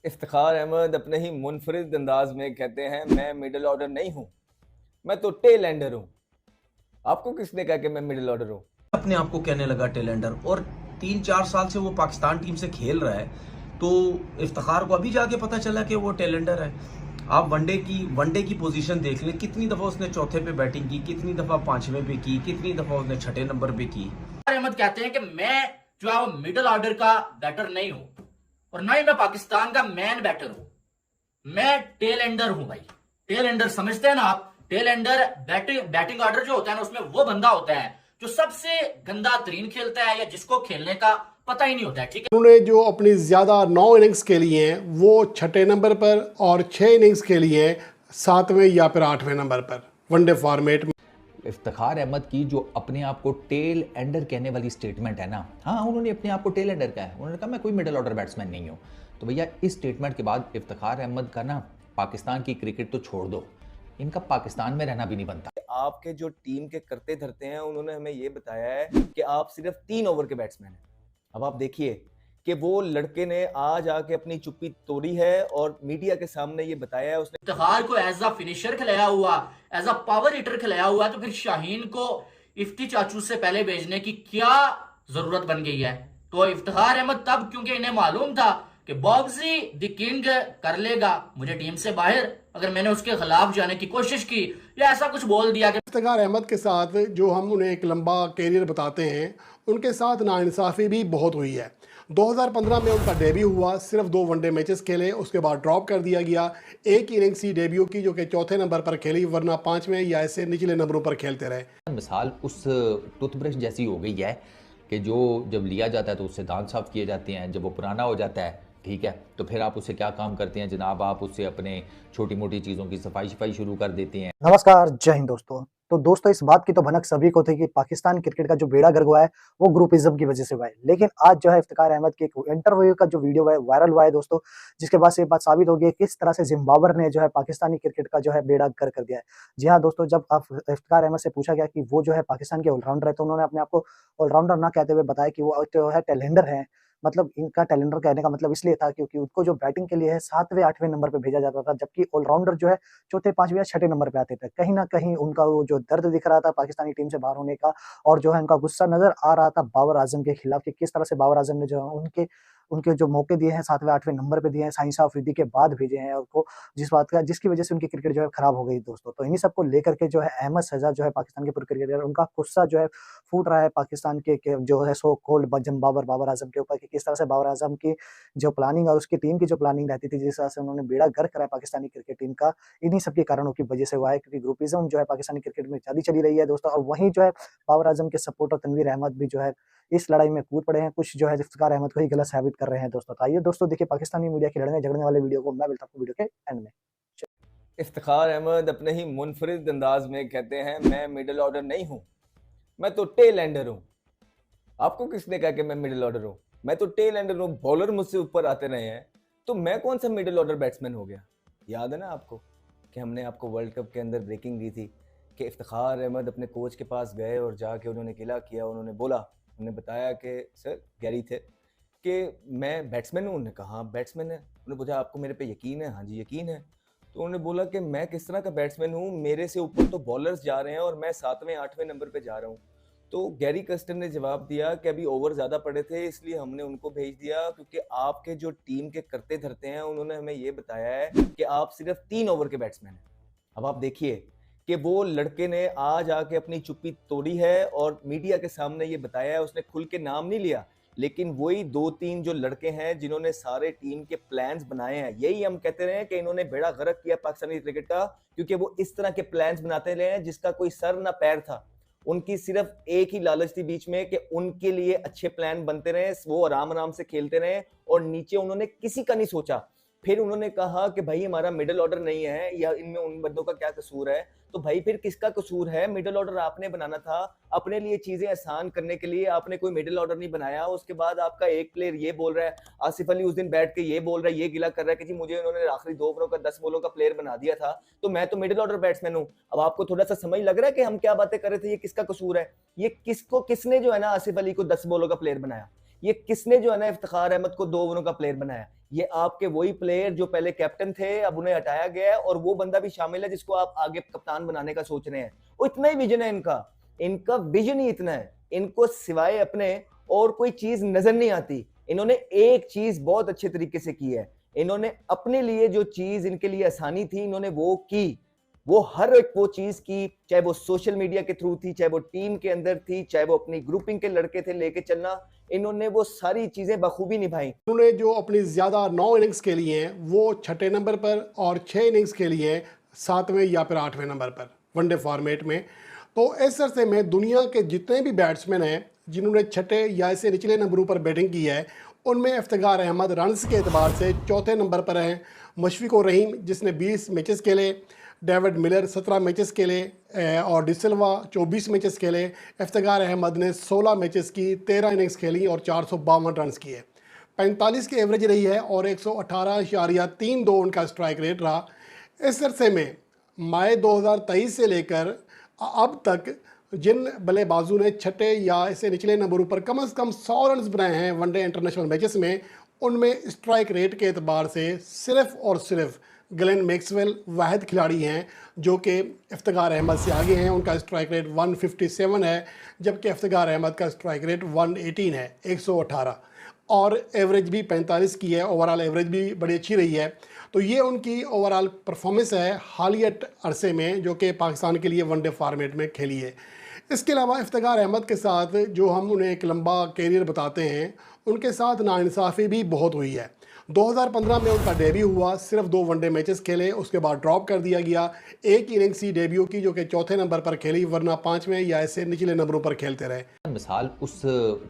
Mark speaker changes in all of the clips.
Speaker 1: इफ्तिखार अहमद अपने ही मुनफरिद अंदाज में कहते हैं, मैं मिडिल ऑर्डर नहीं हूं, मैं तो टेल एंडर हूं। आपको किसने कहा कि मैं मिडिल ऑर्डर हूं?
Speaker 2: अपने आप को कहने लगा टेलेंडर, और 3-4 साल से वो पाकिस्तान टीम से खेल रहा है। तो इफ्तिखार को अभी जाके पता चला कि वो टेलेंडर है। आप वनडे की पोजीशन देख लें, कितनी दफा उसने चौथे पे बैटिंग की, कितनी दफा पांचवें पे की, कितनी दफा उसने छठे नंबर पे की।
Speaker 3: अहमद कहते हैं कि मैं जो है वो मिडिल ऑर्डर का बैटर नहीं हूं और ना ही मैं पाकिस्तान का मैन बैटर हूं। मैं टेल एंडर हूं भाई। टेल एंडर समझते हैं ना आप? टेल एंडर बैटिंग ऑर्डर जो होता है ना, उसमें वो बंदा होता है जो सबसे गंदा तरीन खेलता है या जिसको खेलने का पता ही नहीं होता है। ठीक है,
Speaker 4: उन्होंने जो अपनी ज़्यादा 9 इनिंग्स खेली हैं वो छठे नंबर पर और 6 इनिंग्स खेली हैं सातवें या फिर आठवें नंबर पर वनडे फॉर्मेट में।
Speaker 5: इफ्तिखार अहमद की जो अपने आप को टेल एंडर कहने वाली स्टेटमेंट है ना, हाँ उन्होंने अपने आप को टेल एंडर कहा है। उन्होंने कहा मैं कोई मिडिल ऑर्डर बैट्समैन नहीं हूँ। तो भैया इस स्टेटमेंट के बाद इफ्तिखार अहमद का ना पाकिस्तान की क्रिकेट तो छोड़ दो, इनका पाकिस्तान में रहना भी नहीं बनता।
Speaker 1: आपके जो टीम के करते धरते हैं उन्होंने हमें ये बताया है कि आप सिर्फ 3 ओवर के बैट्समैन हैं। अब आप देखिए कि वो लड़के ने आज आके अपनी चुप्पी तोड़ी है और मीडिया के सामने ये बताया है। उसने
Speaker 3: इफ्तिखार को एज अ फिनिशर खिलाया हुआ, एज अ पावर हिटर खिलाया हुआ, तो फिर शाहीन को इफ्ती चाचू से पहले भेजने की क्या जरूरत बन गई है? तो इफ्तिखार अहमद तब, क्योंकि इन्हें मालूम था कि बॉक्सी द किंग कर लेगा मुझे टीम से बाहर अगर मैंने उसके खिलाफ जाने की कोशिश की या ऐसा कुछ बोल दिया कि
Speaker 4: इफ्तिखार अहमद के साथ जो हम उन्हें एक लंबा कैरियर बताते हैं, उनके साथ नाइंसाफ़ी भी बहुत हुई है। 2015 में उनका डेब्यू हुआ, सिर्फ 2 वनडे मैचेस खेले, उसके बाद ड्रॉप कर दिया गया। एक इनिंग्स ही डेब्यू की जो कि चौथे नंबर पर खेली, वरना पांचवें या ऐसे निचले नंबरों पर खेलते रहे।
Speaker 5: मिसाल उस टूथब्रश जैसी हो गई है कि जो जब लिया जाता है तो उससे दांत साफ किए जाते हैं, जब वो पुराना हो जाता है, ठीक है, तो फिर आप उससे क्या काम करते हैं जनाब? आप उससे अपने छोटी मोटी चीज़ों की सफाई शुरू कर देते हैं।
Speaker 6: नमस्कार, जय हिंद दोस्तों। तो दोस्तों इस बात की तो भनक सभी को थी कि पाकिस्तान क्रिकेट का जो बेड़ा गर्क हुआ है, वो ग्रुपिज़्म की वजह से हुआ है। लेकिन आज जो है इफ्तिखार अहमद के एक इंटरव्यू का जो वीडियो है वायरल हुआ है दोस्तों, जिसके बाद से ये बात साबित हो गई है किस तरह से ज़िम्बाब्वे ने जो है पाकिस्तानी क्रिकेट का जो है बेड़ा गर्क कर दिया है। जी हाँ दोस्तों, जब आप इफ्तिखार अहमद से पूछा गया कि वो जो है पाकिस्तान के ऑलराउंडर है, तो उन्होंने अपने आप को ऑलराउंडर ना कहते हुए बताया कि वो जो है टैलेंडर हैं। मतलब इनका टैलेंडर कहने का मतलब इसलिए था क्योंकि उनको जो बैटिंग के लिए है 7वें 8वें नंबर पे भेजा जाता था, जबकि ऑलराउंडर जो है चौथे, 5वें या छठे नंबर पे आते थे। कहीं न कहीं उनका वो जो दर्द दिख रहा था पाकिस्तानी टीम से बाहर होने का, और जो है उनका गुस्सा नज़र आ रहा था बाबर आज़म के खिलाफ कि किस तरह से बाबर आज़म ने जो है उनके उनके जो मौके दिए हैं 7वें 8वें नंबर पे दिए हैं, शाहीन शाह अफरीदी के बाद भेजे हैं उनको, जिसकी वजह से उनकी क्रिकेट जो है खराब हो गई दोस्तों। तो इन्हीं सब को लेकर के जो है अहमद शहजाद जो है पाकिस्तान के पूर्व क्रिकेटर, उनका गुस्सा जो है फूट रहा है पाकिस्तान के जो है सो कॉल्ड बाबर आज़म के ऊपर कि किस तरह से बाबर आज़म की जो प्लानिंग और उसकी टीम की जो प्लानिंग रहती थी, जिस तरह से उन्होंने बेड़ा गर्क कराया पाकिस्तानी क्रिकेट टीम का, इन्हीं सब के कारणों की वजह से हुआ है, क्योंकि ग्रुपिज़्म जो है पाकिस्तानी क्रिकेट में ज़्यादा चली रही है दोस्तों। और वहीं जो है बाबर आज़म के सपोर्टर तनवीर अहमद भी जो है इस लड़ाई में कूद पड़े हैं। कुछ जो है इफ्तिखार अहमद को ही गलत साबित कर रहे हैं दोस्तों। तो आइए दोस्तों देखिए पाकिस्तानी मीडिया के लड़ने झगड़ने वाले वीडियो को, मैं मिलता हूँ आपको वीडियो के एंड में।
Speaker 1: इफ्तिखार अहमद अपने ही मुनफरिद अंदाज में कहते हैं, मैं मिडिल ऑर्डर नहीं हूं, मैं तो टेल एंडर हूं। आपको किसने कहा कि मैं मिडिल ऑर्डर हूं? मैं तो टेल एंडर हूं। बॉलर मुझसे ऊपर आते रहे हैं, तो मैं कौन सा मिडिल ऑर्डर बैट्समैन हो गया? याद है ना आपको कि हमने आपको वर्ल्ड कप के अंदर ब्रेकिंग दी थी कि इफ्तिखार अहमद अपने कोच के पास गए और जाके उन्होंने गिला किया। उन्होंने बोला, उन्होंने बताया कि सर गैरी थे कि मैं बैट्समैन हूँ। उन्होंने कहा हाँ बैट्समैन है। उन्होंने पूछा आपको मेरे पे यकीन है? हाँ जी यकीन है। तो उन्होंने बोला कि मैं किस तरह का बैट्समैन हूँ, मेरे से ऊपर तो बॉलर्स जा रहे हैं और मैं 7वें 8वें नंबर पे जा रहा हूँ। तो गैरी कस्टर ने जवाब दिया कि अभी ओवर ज़्यादा पड़े थे इसलिए हमने उनको भेज दिया, क्योंकि आपके जो टीम के करते धरते हैं उन्होंने हमें ये बताया है कि आप सिर्फ 3 ओवर के बैट्समैन हैं। अब आप देखिए कि वो लड़के ने आज आके अपनी चुप्पी तोड़ी है और मीडिया के सामने ये बताया है। उसने खुल के नाम नहीं लिया, लेकिन वही 2-3 जो लड़के हैं जिन्होंने सारे टीम के प्लान्स बनाए हैं, यही हम कहते रहे हैं कि इन्होंने बेड़ा गर्क किया पाकिस्तानी क्रिकेट का, क्योंकि वो इस तरह के प्लान्स बनाते रहे हैं जिसका कोई सर ना पैर था। उनकी सिर्फ एक ही लालच थी बीच में कि उनके लिए अच्छे प्लान बनते रहे, वो आराम आराम से खेलते रहे और नीचे उन्होंने किसी का नहीं सोचा। फिर उन्होंने कहा कि भाई हमारा मिडिल ऑर्डर नहीं है या इनमें उन बंदों का क्या कसूर है? तो भाई फिर किसका कसूर है? मिडिल ऑर्डर आपने बनाना था अपने लिए, चीजें आसान करने के लिए। आपने कोई मिडिल ऑर्डर नहीं बनाया। उसके बाद आपका एक प्लेयर ये बोल रहा है, आसिफ अली उस दिन बैठ के ये बोल रहा है, ये गिला कर रहा है कि जी मुझे उन्होंने आखिरी 2 ओवरों का 10 बॉलों का प्लेयर बना दिया था, तो मैं तो मिडिल ऑर्डर बैट्समैन हूं। अब आपको थोड़ा सा समझ लग रहा है कि हम क्या बातें कर रहे थे? ये किसका कसूर है? ये किसने जो है ना आसिफ अली को 10 बॉलों का प्लेयर बनाया? ये किसने जो है ना इफ्तिखार अहमद को 2 ओवरों का प्लेयर बनाया? ये आपके वही प्लेयर जो पहले कैप्टन थे, अब उन्हें हटाया गया है और वो बंदा भी शामिल है जिसको आप आगे कप्तान बनाने का सोच रहे हैं। वो इतना ही विजन है इनका विजन ही इतना है। इनको सिवाय अपने और कोई चीज नजर नहीं आती। इन्होंने एक चीज बहुत अच्छे तरीके से की है। इन्होंने अपने लिए जो चीज इनके लिए आसानी थी, इन्होंने वो की। वो हर एक वो चीज की, चाहे वो सोशल मीडिया के थ्रू थी, चाहे वो टीम के अंदर थी, चाहे वो अपनी ग्रुपिंग के लड़के थे लेके चलना, इन्होंने वो सारी चीजें बखूबी निभाई।
Speaker 4: उन्होंने जो अपनी ज़्यादा 9 इनिंग्स खेली हैं वो 6ठे नंबर पर और 6 इनिंग्स खेली हैं 7वें या फिर 8वें नंबर पर वनडे फॉर्मेट में। तो इस अरसे में दुनिया के जितने भी बैट्समैन हैं जिन्होंने 6ठे या ऐसे निचले नंबरों पर बैटिंग की है, उनमें इफ्तिखार अहमद रन्स के एतबार से 4थे नंबर पर हैं। मुशफिकुर रहीम जिसने 20 मैचेस खेले, डेविड मिलर 17 मैचेस खेले और डिसिल्वा 24 मैचेस खेले। इफ्तिखार अहमद ने 16 मैचेस की, 13 इनिंग्स खेली और 452 रन्स किए। 45 की एवरेज रही है और 118.32 उनका स्ट्राइक रेट रहा। इस अरसे में मई 2023 से लेकर अब तक जिन बल्लेबाजों ने 6ठे या ऐसे निचले नंबरों पर कम से कम 100 रन्स बनाए हैं वनडे इंटरनेशनल मैचेस में, उनमें स्ट्राइक रेट के एतबार से सिर्फ और सिर्फ ग्लेन मैक्सवेल वाहिद खिलाड़ी हैं जो कि इफ्तिखार अहमद से आगे हैं। उनका स्ट्राइक रेट 157 है, जबकि इफ्तिखार अहमद का स्ट्राइक रेट 118 है, 118, और एवरेज भी 45 की है। ओवरऑल एवरेज भी बड़ी अच्छी रही है। तो ये उनकी ओवरऑल परफॉर्मेंस है हालिया अरसे में जो कि पाकिस्तान के लिए वनडे फॉर्मेट में खेली है। इसके अलावा इफ्तिखार अहमद के साथ जो हम उन्हें एक लंबा कैरियर बताते हैं, उनके साथ नाइंसाफ़ी भी बहुत हुई है। 2015 में उनका डेब्यू हुआ, सिर्फ 2 वनडे मैचेस खेले, उसके बाद ड्रॉप कर दिया गया। एक इनिंग्स ही डेब्यू की जो कि 4थे नंबर पर खेली, वरना 5वें या ऐसे निचले नंबरों पर खेलते रहे।
Speaker 5: मिसाल उस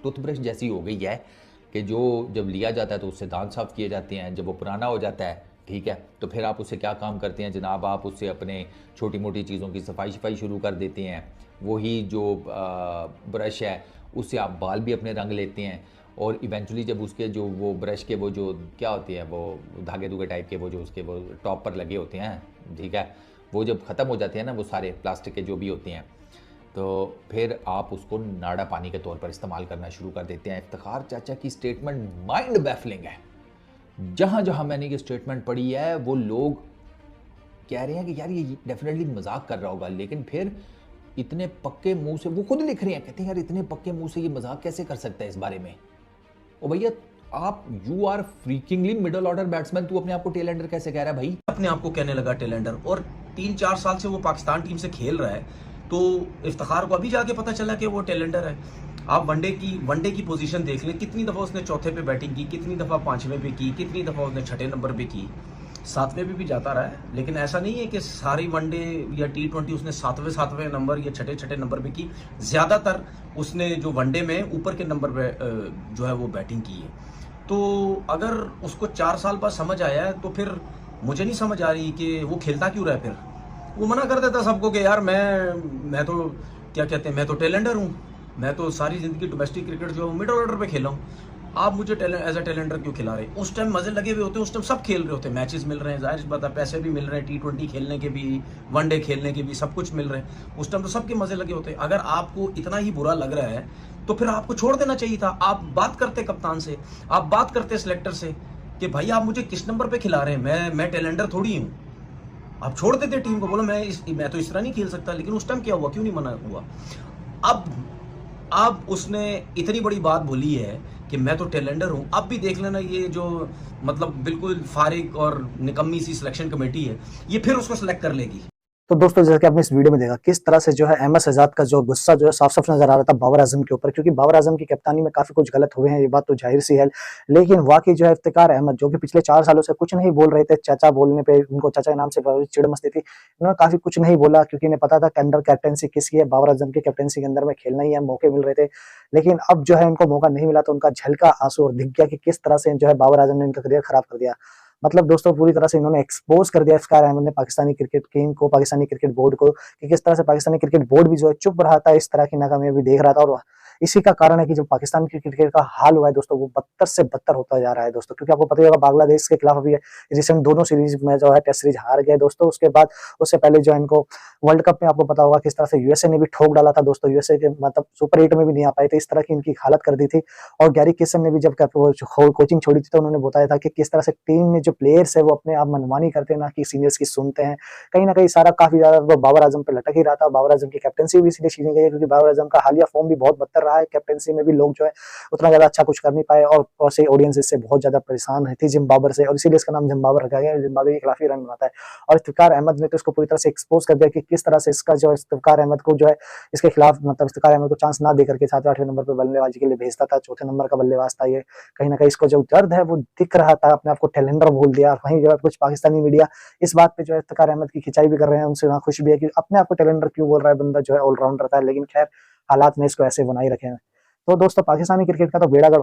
Speaker 5: टूथब्रश जैसी हो गई है कि जो जब लिया जाता है तो उससे दांत साफ किए जाते हैं, जब वो पुराना हो जाता है, ठीक है, तो फिर आप उससे क्या काम करते हैं जनाब? आप उससे अपने छोटी मोटी चीज़ों की सफाई शुरू कर देते हैं। वही जो ब्रश है उससे आप बाल भी अपने रंग लेते हैं और इवेंचुअली जब उसके जो वो ब्रश के वो जो क्या होते हैं वो धागे धुगे टाइप के वो जो उसके वो टॉप पर लगे होते हैं, ठीक है, वो जब ख़त्म हो जाते हैं ना वो सारे प्लास्टिक के जो भी होते हैं, तो फिर आप उसको नाड़ा पानी के तौर पर इस्तेमाल करना शुरू कर देते हैं। इफ्तिखार चाचा की स्टेटमेंट माइंड बैफलिंग है। जहाँ जहाँ मैंने ये स्टेटमेंट पढ़ी है वो लोग कह रहे हैं कि यार ये डेफिनेटली मजाक कर रहा होगा, लेकिन फिर इतने पक्के मुंह से वो खुद लिख रहे हैं, कहते हैं यार इतने पक्के मुंह से ये मजाक कैसे कर सकता है इस बारे में। ओ भैया आप you are freakingly middle order batsman, तू अपने आप को टेलेंडर कैसे कह रहा है भाई?
Speaker 2: अपने आप को कहने लगा टेलेंडर, और 3-4 साल से वो पाकिस्तान टीम से खेल रहा है, तो इफ्तिखार को अभी जाके पता चला कि वो टेलेंडर है। आप वनडे की पोजीशन देख लें, कितनी दफ़ा उसने 4थे पे बैटिंग की, कितनी दफ़ा 5वें पे की, कितनी दफ़ा उसने 6ठे नंबर पे की, 7वें पे भी जाता रहा है। लेकिन ऐसा नहीं है कि सारी वनडे या T20 उसने 7वें नंबर या 6ठे नंबर पे की। ज़्यादातर उसने जो वनडे में ऊपर के नंबर पे जो है वो बैटिंग की है। तो अगर उसको 4 साल बाद समझ आया है तो फिर मुझे नहीं समझ आ रही कि वो खेलता क्यों रहा है। फिर वो मना कर देता सबको कि यार मैं तो क्या कहते हैं, मैं तो टेलेंडर हूँ, मैं तो सारी ज़िंदगी डोमेस्टिक क्रिकेट जो मिडिल ऑर्डर पे खेला हूँ, आप मुझे एज अ टेलेंडर क्यों खिला रहे? उस टाइम मजे लगे हुए होते, उस टाइम सब खेल रहे होते, मैचेस मिल रहे हैं, जाहिर सी बात है पैसे भी मिल रहे हैं, T20 खेलने के भी, वनडे खेलने के भी, सब कुछ मिल रहे हैं। उस टाइम तो सबके मजे लगे होते। अगर आपको इतना ही बुरा लग रहा है तो फिर आपको छोड़ देना चाहिए था। आप बात करते कप्तान से, आप बात करते सिलेक्टर से कि भाई आप मुझे किस नंबर पे खिला रहे हैं, मैं टेलेंडर थोड़ी हूँ। आप छोड़ देते टीम को, बोलो मैं तो इस तरह नहीं खेल सकता। लेकिन उस टाइम क्या हुआ, क्यों नहीं मना हुआ? अब उसने इतनी बड़ी बात बोली है कि मैं तो टेलेंडर हूं। अब भी देख लेना, ये जो मतलब बिल्कुल फारिग और निकम्मी सी सिलेक्शन कमेटी है, ये फिर उसको सिलेक्ट कर लेगी।
Speaker 6: तो दोस्तों जैसे कि आपने इस वीडियो में देखा किस तरह से जो है अहमद शहजाद का जो गुस्सा जो है साफ साफ नजर आ रहा था बाबर आजम के ऊपर, क्योंकि बाबर आजम की कप्तानी में काफी कुछ गलत हुए हैं, ये बात तो जाहिर सी है। लेकिन वाकई जो है इफ्तिखार अहमद जो कि पिछले 4 सालों से कुछ नहीं बोल रहे थे, चाचा बोलने पे उनको चाचा के नाम से चिड़ मचती थी, उन्होंने काफी कुछ नहीं बोला क्योंकि इन्हें पता था कि अंडर कैप्टनसी किसकी है, बाबर आजम की कैप्टनसी के अंदर में खेलना ही है, मौके मिल रहे थे। लेकिन अब जो है उनको मौका नहीं मिला तो उनका झलका आंसू और दिख गया कि किस तरह से जो है बाबर आजम ने इनका करियर खराब कर दिया। मतलब दोस्तों पूरी तरह से इन्होंने एक्सपोज कर दिया इफ्तिखार अहमद ने पाकिस्तानी क्रिकेट टीम को, पाकिस्तानी क्रिकेट बोर्ड को, कि किस तरह से पाकिस्तानी क्रिकेट बोर्ड भी जो है चुप रहा था, इस तरह की नाकामयाबी देख रहा था और इसी का कारण है कि जो पाकिस्तान की क्रिकेट का हाल हुआ है दोस्तों, वो बदतर से बदतर होता जा रहा है दोस्तों, क्योंकि आपको पता ही होगा बांग्लादेश के खिलाफ अभी रिसेंट दोनों सीरीज में जो है टेस्ट सीरीज हार गए दोस्तों। उसके बाद उससे पहले जो इनको वर्ल्ड कप में आपको पता होगा किस तरह से यूएसए ने भी ठोक डाला था दोस्तों, यूएसए के मतलब सुपर 8 में भी नहीं आ पाए थे, इस तरह की इनकी हालत कर दी थी। और गैरी किसन ने भी जब कोचिंग छोड़ी थी तो उन्होंने बताया था कि किस तरह से टीम में जो प्लेयर्स है वो अपने आप मनमानी करते हैं, ना कि सीनियर्स की सुनते हैं। कहीं ना कहीं सारा काफी ज्यादा तो बाबर आजम पे लटक ही रहा था। बाबर आजम की कैप्टनसी भी इसलिए छीनी गई है क्योंकि बाबर आजम का हालिया फॉर्म भी बहुत बदतर रहा है, कैप्टनसी में भी लोग जो है उतना ज्यादा अच्छा कुछ कर नहीं पाए और वैसे ऑडियंस इससे बहुत ज्यादा परेशान थी जिम्बाब्वे से, और इसीलिए इसका नाम जिम्बाब्वे रखा गया, जिम्बाब्वे के खिलाफ ही रन बनाता है। और इफ्तिकार अहमद ने तो इसको पूरी तरह से एक्सपोज कर दिया कि किस तरह से इसका जो इफ्तिकार अहमद को जो है इसके खिलाफ मतलब इफ्तिकार अहमद को चांस ना दे करके 7वें-8वें नंबर पर बल्लेबाजी के लिए भेजता था, चौथे नंबर का बल्लेबाज था ये। कहीं ना कहीं इसको जो दर्द है वो दिख रहा था, अपने आप को टैलेंटर भूल दिया। और वहीं जो है कुछ पाकिस्तानी मीडिया इस बात पे जो है इफ्तिकार अहमद की खिंचाई भी कर रहे हैं, उनसे वहाँ खुश भी है कि अपने आप को टैलेंटर क्यों बोल रहा है, बंदा जो है ऑलराउंडर था। लेकिन खैर हालात ने इसको ऐसे बनाई रखे हैं। तो दोस्तों पाकिस्तानी क्रिकेट का तो बेड़ा गर्क